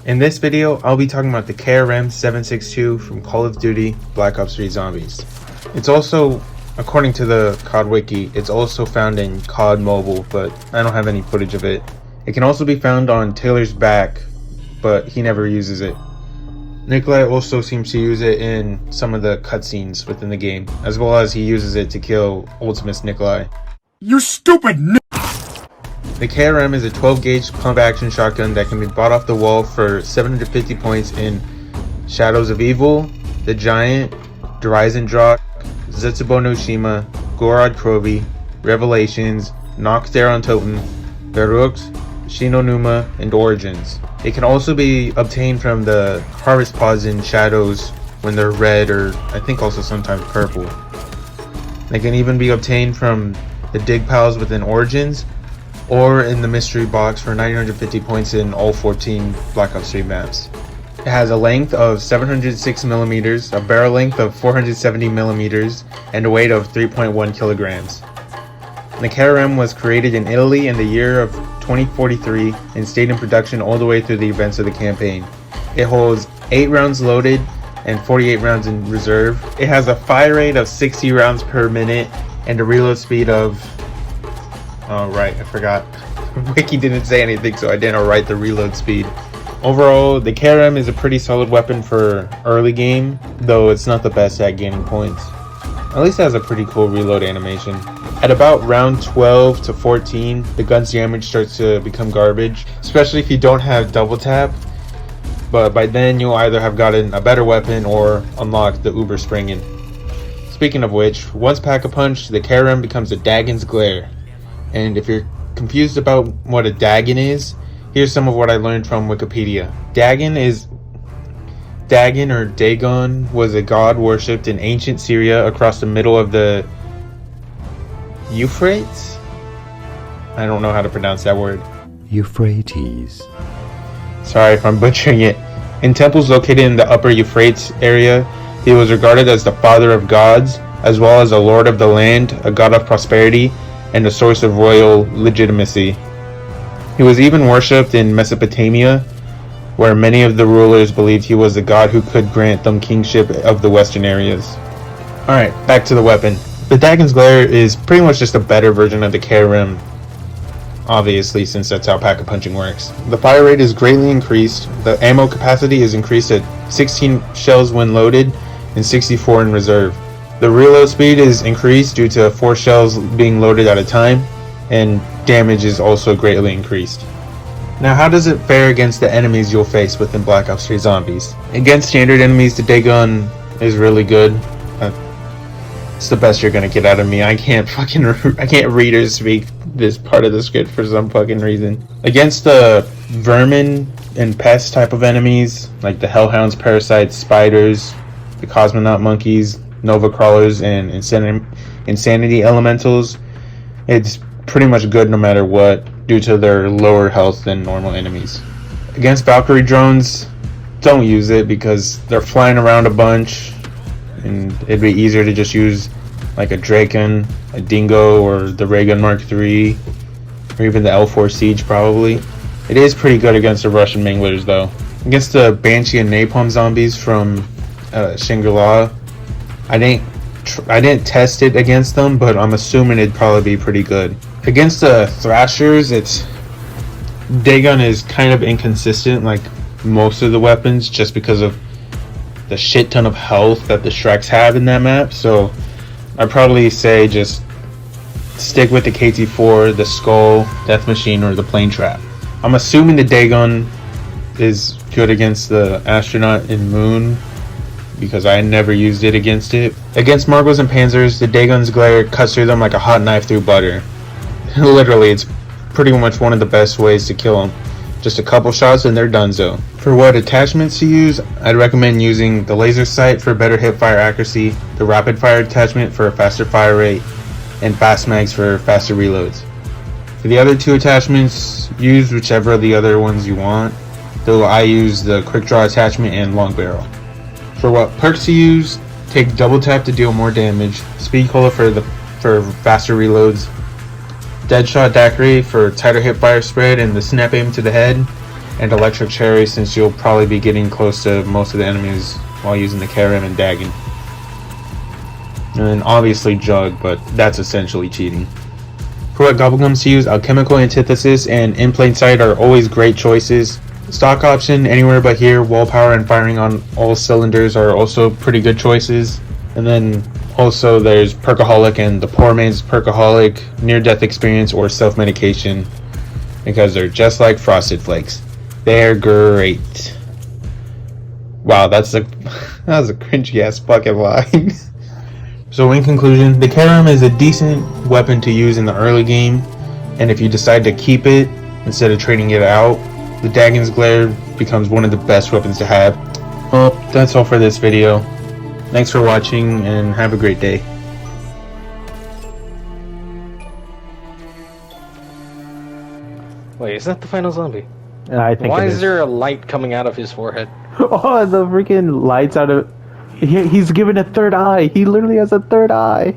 In this video, I'll be talking about the KRM 762 from Call of Duty Black Ops 3 Zombies. It's also, according to the COD wiki, it's also found in COD Mobile, but I don't have any footage of it. It can also be found on Taylor's back, but he never uses it. Nikolai also seems to use it in some of the cutscenes within the game, as well as he uses it to kill Ultimus Nikolai. You stupid n***! The KRM is a 12-gauge pump-action shotgun that can be bought off the wall for 750 points in Shadows of Evil, The Giant, Drak, Zetsubo no Shima, Gorod Krovi, Revelations, Nox Daron Toten, Verux, Shinonuma, and Origins. It can also be obtained from the harvest pods in Shadows when they're red, or I think also sometimes purple. They can even be obtained from the dig piles within Origins, or in the mystery box for 950 points in all 14 Black Ops 3 maps. It has a length of 706 millimeters, a barrel length of 470 millimeters, and a weight of 3.1 kilograms. The KRM was created in Italy in the year of 2043 and stayed in production all the way through the events of the campaign. It holds 8 rounds loaded and 48 rounds in reserve. It has a fire rate of 60 rounds per minute and a reload speed of... Oh, right, I forgot. Wiki didn't say anything, so I didn't write the reload speed. Overall, the KRM is a pretty solid weapon for early game, though it's not the best at gaining points. At least it has a pretty cool reload animation. At about round 12 to 14, the gun's damage starts to become garbage, especially if you don't have double tap. But by then, you'll either have gotten a better weapon or unlocked the Uber Springen. Speaking of which, once Pack-a-Punch, the KRM becomes a Dagon's Glare. And if you're confused about what a Dagon is, here's some of what I learned from Wikipedia. Dagon or Dagon was a god worshipped in ancient Syria across the middle of the Euphrates? I don't know how to pronounce that word. Euphrates. Sorry if I'm butchering it. In temples located in the upper Euphrates area, he was regarded as the father of gods, as well as a lord of the land, a god of prosperity, and a source of royal legitimacy. He was even worshipped in Mesopotamia, where many of the rulers believed he was the god who could grant them kingship of the western areas. Alright, back to the weapon. The Dagon's Glare is pretty much just a better version of the KRM, obviously, since that's how Pack-a-Punching works. The fire rate is greatly increased, the ammo capacity is increased at 16 shells when loaded and 64 in reserve. The reload speed is increased due to 4 shells being loaded at a time, and damage is also greatly increased. Now, how does it fare against the enemies you'll face within Black Ops 3 Zombies? Against standard enemies, the Dagon is really good. It's the best you're gonna get out of me. I can't read or speak this part of the script for some fucking reason. Against the vermin and pest type of enemies, like the hellhounds, parasites, spiders, the cosmonaut monkeys, Nova Crawlers, and Insanity Elementals, it's pretty much good no matter what, due to their lower health than normal enemies. Against Valkyrie drones, don't use it because they're flying around a bunch, and it'd be easier to just use like a Draken, a Dingo, or the Raygun Mark III, or even the L4 Siege probably. It is pretty good against the Russian Manglers though. Against the Banshee and Napalm zombies from Shangri-La, I didn't test it against them, but I'm assuming it'd probably be pretty good. Against the Thrashers, Dagon is kind of inconsistent like most of the weapons, just because of the shit ton of health that the Shreks have in that map. So I'd probably say just stick with the KT4, the Skull, Death Machine, or the Plane Trap. I'm assuming the Dagon is good against the Astronaut and Moon, because I never used it against it. Against Margos and Panzers, the Dagon's Glare cuts through them like a hot knife through butter. Literally, it's pretty much one of the best ways to kill them. Just a couple shots and they're donezo. For what attachments to use, I'd recommend using the laser sight for better hipfire accuracy, the rapid fire attachment for a faster fire rate, and fast mags for faster reloads. For the other 2 attachments, use whichever of the other ones you want, though I use the quick draw attachment and long barrel. For what perks to use, take double tap to deal more damage, speed cola for faster reloads, Deadshot Daiquiri for tighter hipfire spread and the snap aim to the head, and electric cherry, since you'll probably be getting close to most of the enemies while using the KRM and dagging. And then obviously jug, but that's essentially cheating. For what gobblegums to use, alchemical antithesis and in plain sight are always great choices. Stock option, anywhere but here, wall power and firing on all cylinders are also pretty good choices. And then also there's Perkaholic and the poor man's Perkaholic, near-death experience, or self-medication, because they're just like Frosted Flakes. They're great. Wow, that was a cringy ass fucking line. So in conclusion, the KRM is a decent weapon to use in the early game, and if you decide to keep it instead of trading it out, the Dagon's Glare becomes one of the best weapons to have. Well, that's all for this video. Thanks for watching and have a great day. Wait, is that the final zombie? I think. Why it is there a light coming out of his forehead? Oh, the freaking lights out of. He's given a third eye. He literally has a third eye.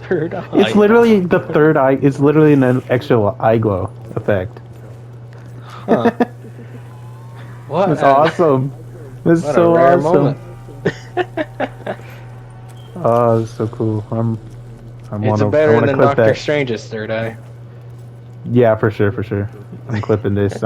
Third eye. It's literally the third eye. It's literally an extra eye glow effect. Huh. What? It's awesome. It's What so a rare awesome. moment. Oh, it's so cool. It's better than Doctor Strange's third eye. Yeah, for sure. I'm clipping this.